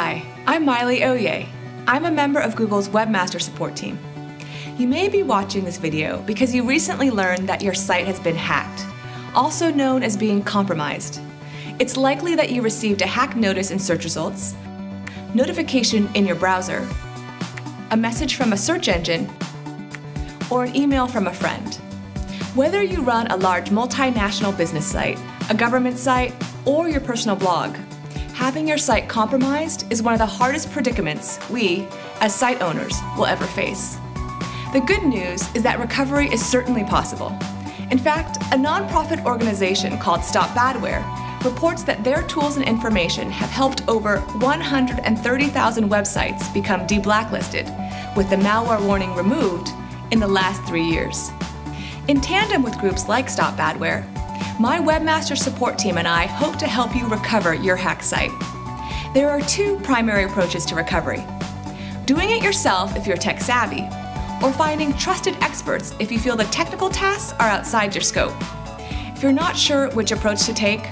Hi, I'm Miley Oye. I'm a member of Google's Webmaster Support team. You may be watching this video because you recently learned that your site has been hacked, also known as being compromised. It's likely that you received a hack notice in search results, notification in your browser, a message from a search engine, or an email from a friend. Whether you run a large multinational business site, a government site, or your personal blog, having your site compromised is one of the hardest predicaments we, as site owners, will ever face. The good news is that recovery is certainly possible. In fact, a nonprofit organization called Stop Badware reports that their tools and information have helped over 130,000 websites become de-blacklisted, with the malware warning removed in the last 3 years. In tandem with groups like Stop Badware, my Webmaster Support team and I hope to help you recover your hacked site. There are two primary approaches to recovery: doing it yourself if you're tech savvy, or finding trusted experts if you feel the technical tasks are outside your scope. If you're not sure which approach to take,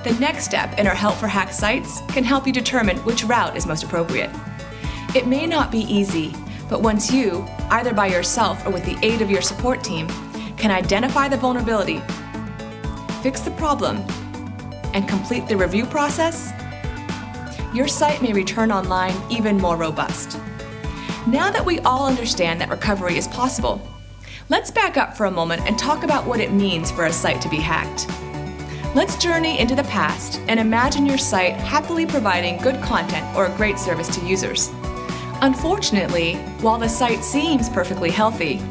the next step in our Help for Hacked Sites can help you determine which route is most appropriate. It may not be easy, but once you, either by yourself or with the aid of your support team, can identify the vulnerability, fix the problem, and complete the review process, your site may return online even more robust. Now that we all understand that recovery is possible, let's back up for a moment and talk about what it means for a site to be hacked. Let's journey into the past and imagine your site happily providing good content or a great service to users. Unfortunately, while the site seems perfectly healthy,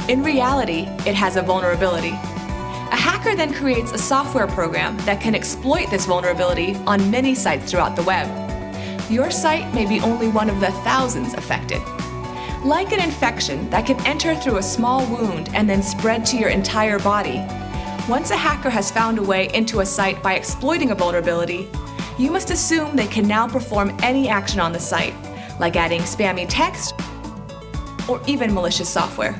in reality, it has a vulnerability. A hacker then creates a software program that can exploit this vulnerability on many sites throughout the web. Your site may be only one of the thousands affected. Like an infection that can enter through a small wound and then spread to your entire body, once a hacker has found a way into a site by exploiting a vulnerability, you must assume they can now perform any action on the site, like adding spammy text or even malicious software.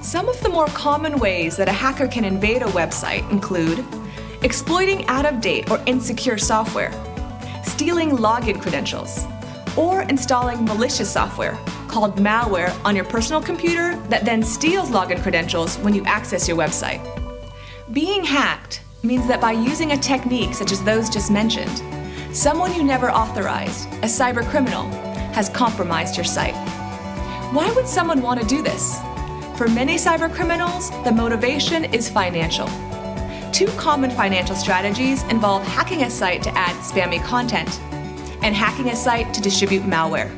Some of the more common ways that a hacker can invade a website include exploiting out-of-date or insecure software, stealing login credentials, or installing malicious software called malware on your personal computer that then steals login credentials when you access your website. Being hacked means that by using a technique such as those just mentioned, someone you never authorized, a cybercriminal, has compromised your site. Why would someone want to do this? For many cybercriminals, the motivation is financial. Two common financial strategies involve hacking a site to add spammy content and hacking a site to distribute malware.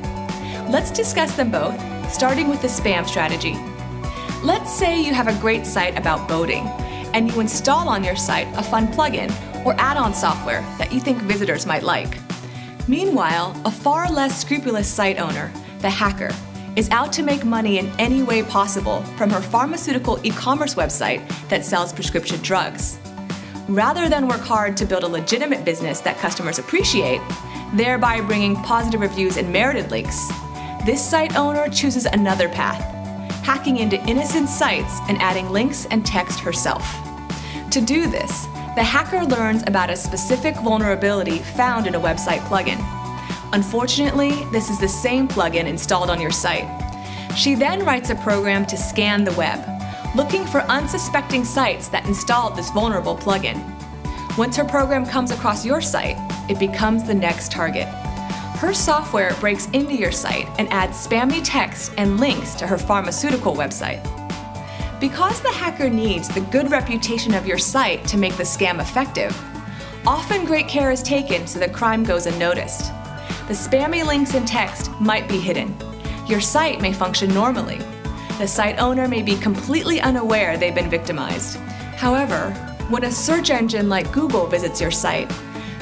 Let's discuss them both, starting with the spam strategy. Let's say you have a great site about boating, and you install on your site a fun plugin or add-on software that you think visitors might like. Meanwhile, a far less scrupulous site owner, the hacker, is out to make money in any way possible from her pharmaceutical e-commerce website that sells prescription drugs. Rather than work hard to build a legitimate business that customers appreciate, thereby bringing positive reviews and merited links, this site owner chooses another path, hacking into innocent sites and adding links and text herself. To do this, the hacker learns about a specific vulnerability found in a website plugin. Unfortunately, this is the same plugin installed on your site. She then writes a program to scan the web, looking for unsuspecting sites that installed this vulnerable plugin. Once her program comes across your site, it becomes the next target. Her software breaks into your site and adds spammy text and links to her pharmaceutical website. Because the hacker needs the good reputation of your site to make the scam effective, often great care is taken so the crime goes unnoticed. The spammy links and text might be hidden. Your site may function normally. The site owner may be completely unaware they've been victimized. However, when a search engine like Google visits your site,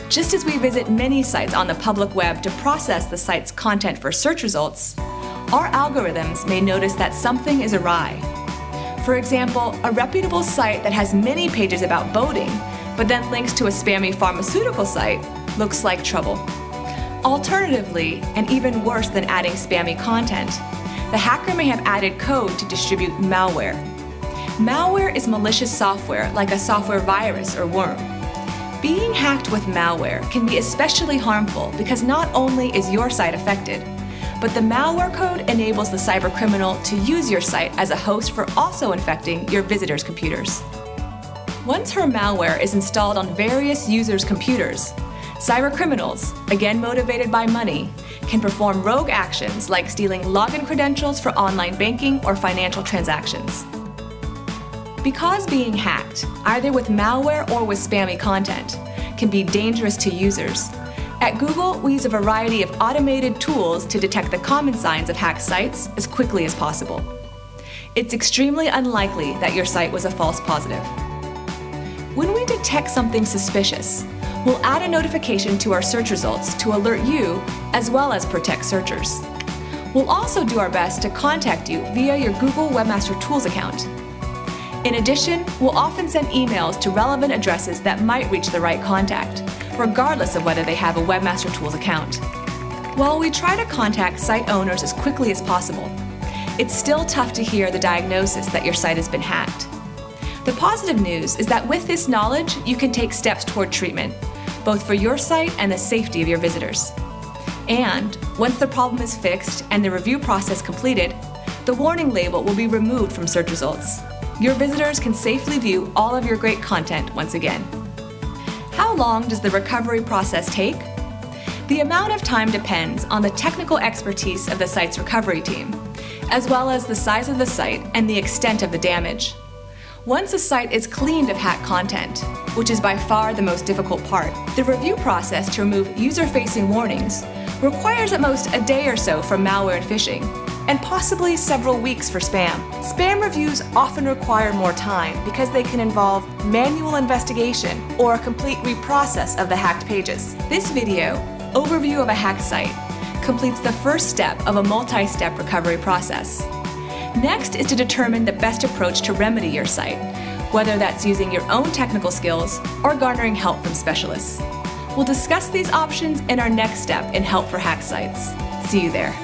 just as we visit many sites on the public web to process the site's content for search results, our algorithms may notice that something is awry. For example, a reputable site that has many pages about boating, but then links to a spammy pharmaceutical site, looks like trouble. Alternatively, and even worse than adding spammy content, the hacker may have added code to distribute malware. Malware is malicious software like a software virus or worm. Being hacked with malware can be especially harmful because not only is your site affected, but the malware code enables the cybercriminal to use your site as a host for also infecting your visitors' computers. Once her malware is installed on various users' computers, cybercriminals, again motivated by money, can perform rogue actions like stealing login credentials for online banking or financial transactions. Because being hacked, either with malware or with spammy content, can be dangerous to users, at Google, we use a variety of automated tools to detect the common signs of hacked sites as quickly as possible. It's extremely unlikely that your site was a false positive. When we detect something suspicious, we'll add a notification to our search results to alert you as well as protect searchers. We'll also do our best to contact you via your Google Webmaster Tools account. In addition, we'll often send emails to relevant addresses that might reach the right contact, regardless of whether they have a Webmaster Tools account. While we try to contact site owners as quickly as possible, it's still tough to hear the diagnosis that your site has been hacked. The positive news is that with this knowledge, you can take steps toward treatment, both for your site and the safety of your visitors. And once the problem is fixed and the review process completed, the warning label will be removed from search results. Your visitors can safely view all of your great content once again. How long does the recovery process take? The amount of time depends on the technical expertise of the site's recovery team, as well as the size of the site and the extent of the damage. Once a site is cleaned of hacked content, which is by far the most difficult part, the review process to remove user-facing warnings requires at most a day or so for malware and phishing, and possibly several weeks for spam. Spam reviews often require more time because they can involve manual investigation or a complete reprocess of the hacked pages. This video, Overview of a Hacked Site, completes the first step of a multi-step recovery process. Next is to determine the best approach to remedy your site, whether that's using your own technical skills or garnering help from specialists. We'll discuss these options in our next step in Help for Hacked Sites. See you there.